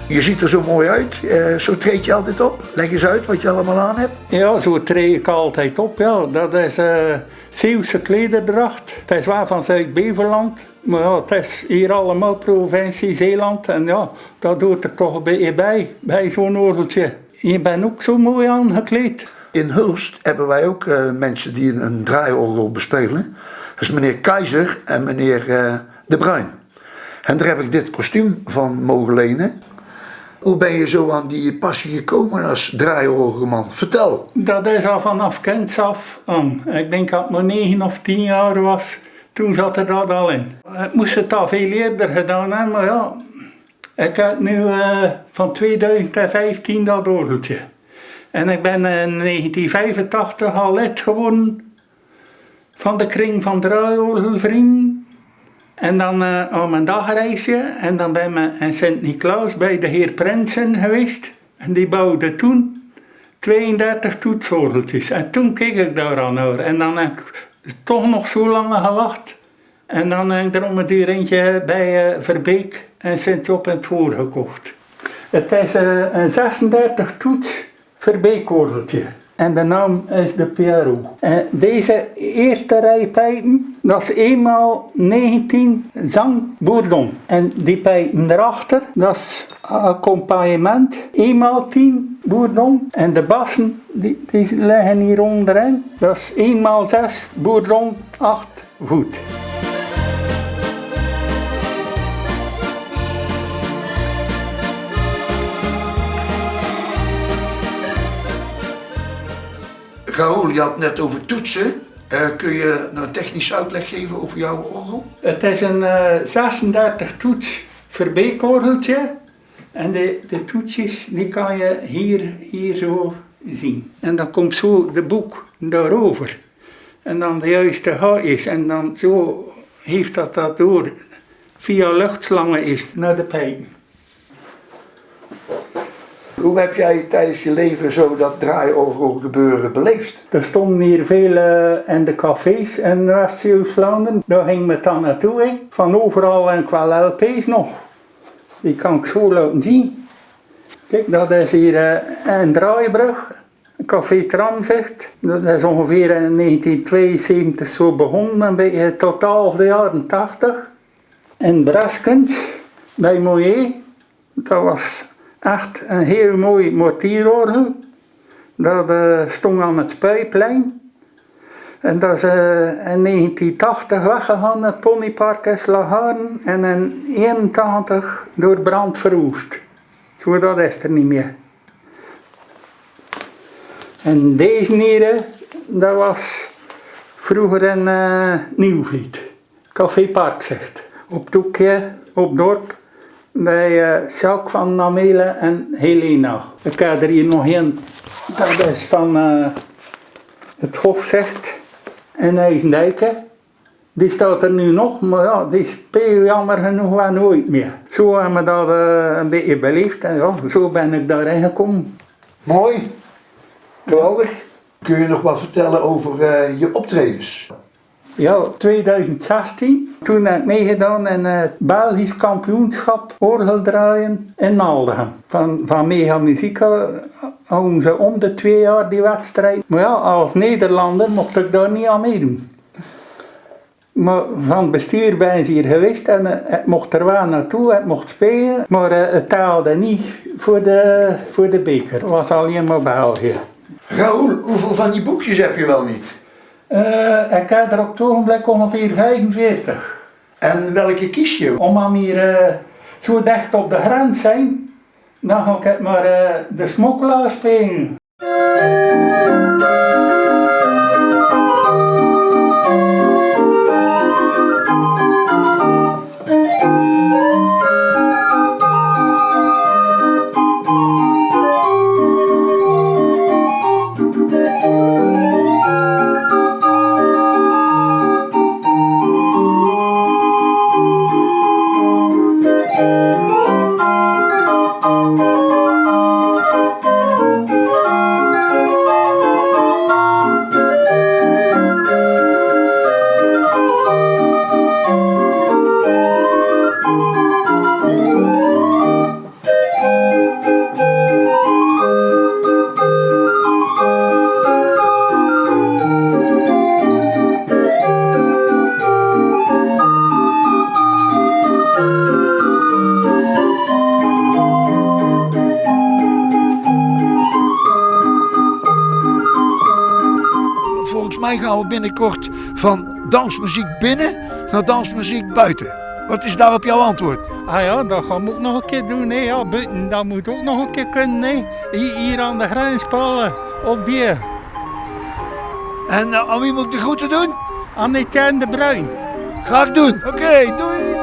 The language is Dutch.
Je ziet er zo mooi uit. Zo treed je altijd op. Leg eens uit wat je allemaal aan hebt. Ja, zo treed ik altijd op. Ja. Dat is Zeeuwse klederdracht. Het is wel van Zuid-Beverland. Maar ja, het is hier allemaal provincie Zeeland. En ja, dat doet er toch een beetje bij zo'n orgeltje. Je bent ook zo mooi aangekleed. In Hulst hebben wij ook mensen die een draaiorgel bespelen. Dat is meneer Keizer en meneer De Bruin. En daar heb ik dit kostuum van mogen lenen. Hoe ben je zo aan die passie gekomen als draaiorgelman? Vertel. Dat is al vanaf kinds af aan. Ik denk dat ik maar 9 of 10 jaar was. Toen zat er dat al in. Ik moest het al veel eerder gedaan hebben, maar ja. Ik heb nu van 2015 dat orgeltje. En ik ben in 1985 al lid geworden van de kring van draaiorgelvrienden. En dan op mijn dagreisje. En dan ben ik in Sint-Niklaas bij de heer Prinsen geweest. En die bouwde toen 32 toetsorgeltjes. En toen keek ik daar aan naar. En dan heb ik toch nog zo lang gewacht. En dan heb ik er om het uur eentje bij Verbeek en Sint-Job in het Voor gekocht. Het is een 36 toets Verbeekorgeltje. En de naam is de Piero. En deze eerste rij pijpen, dat is eenmaal 19 zangbourdon. En die pijpen erachter, dat is accompagnement, eenmaal 10 bourdon. En de bassen, die liggen hier onderin, dat is eenmaal 6 bourdon, 8 voet. Raoul, je had het net over toetsen. Kun je een technische uitleg geven over jouw orgel? Het is een 36 toets Verbeekorgeltje. En de toetsjes die kan je hier zo zien. En dan komt zo de boek daarover. En dan de juiste haakjes. En dan zo heeft dat door via luchtslangen is naar de pijpen. Hoe heb jij tijdens je leven zo dat draaiorgel gebeuren beleefd? Er stonden hier veel in de cafés in West-Zeeuws-Vlaanderen. Daar ging me dan naartoe. He. Van overal en qua LP's nog. Die kan ik zo laten zien. Kijk, dat is hier een draaibrug. Café Tramzicht. Dat is ongeveer in 1972 zo begonnen. Een beetje tot de jaren 80. In Breskens, bij Moyer. Dat was echt een heel mooi mortierorgel. Dat stond aan het Spuiplein. En dat is in 1980 weggegaan, het ponypark in Slagharen. En in 1981 door brand verwoest. Zo, dat is er niet meer. En deze hier, dat was vroeger in Nieuwvliet. Café Parkzicht. Op het hoekje, op het dorp. Bij Jacques van Namelen en Helena. Ik heb er hier nog een. Dat is van het Hofzicht in IJsendijken. Die staat er nu nog, maar ja, die speel jammer genoeg wel nooit meer. Zo hebben we dat een beetje beleefd en ja, zo ben ik daarin gekomen. Mooi. Geweldig. Kun je nog wat vertellen over je optredens? Ja, 2016. Toen heb ik meegedaan in het Belgisch kampioenschap orgeldraaien in Maldegem. Van Mega Musica houden ze om de 2 jaar die wedstrijd. Maar ja, als Nederlander mocht ik daar niet aan meedoen. Maar van het bestuur ben ze hier geweest en ik mocht er wel naartoe, ik mocht spelen. Maar het telde niet voor de beker, het was alleen maar België. Raoul, hoeveel van die boekjes heb je wel niet? Ik heb er op het ogenblik ongeveer 45. En welke kies je? Omdat we hier zo dicht op de grens zijn, dan ga ik maar de smokkelaar spelen. mij gaan we binnenkort van dansmuziek binnen naar dansmuziek buiten. Wat is daarop jouw antwoord? Ah ja, dat gaan we ook nog een keer doen. Hè. Ja, buiten, dat moet ook nog een keer kunnen. Hè. Hier aan de grenspalen, of die. En aan wie moet ik de groeten doen? Aan Etienne de Bruin. Ga ik doen. Oké, doei.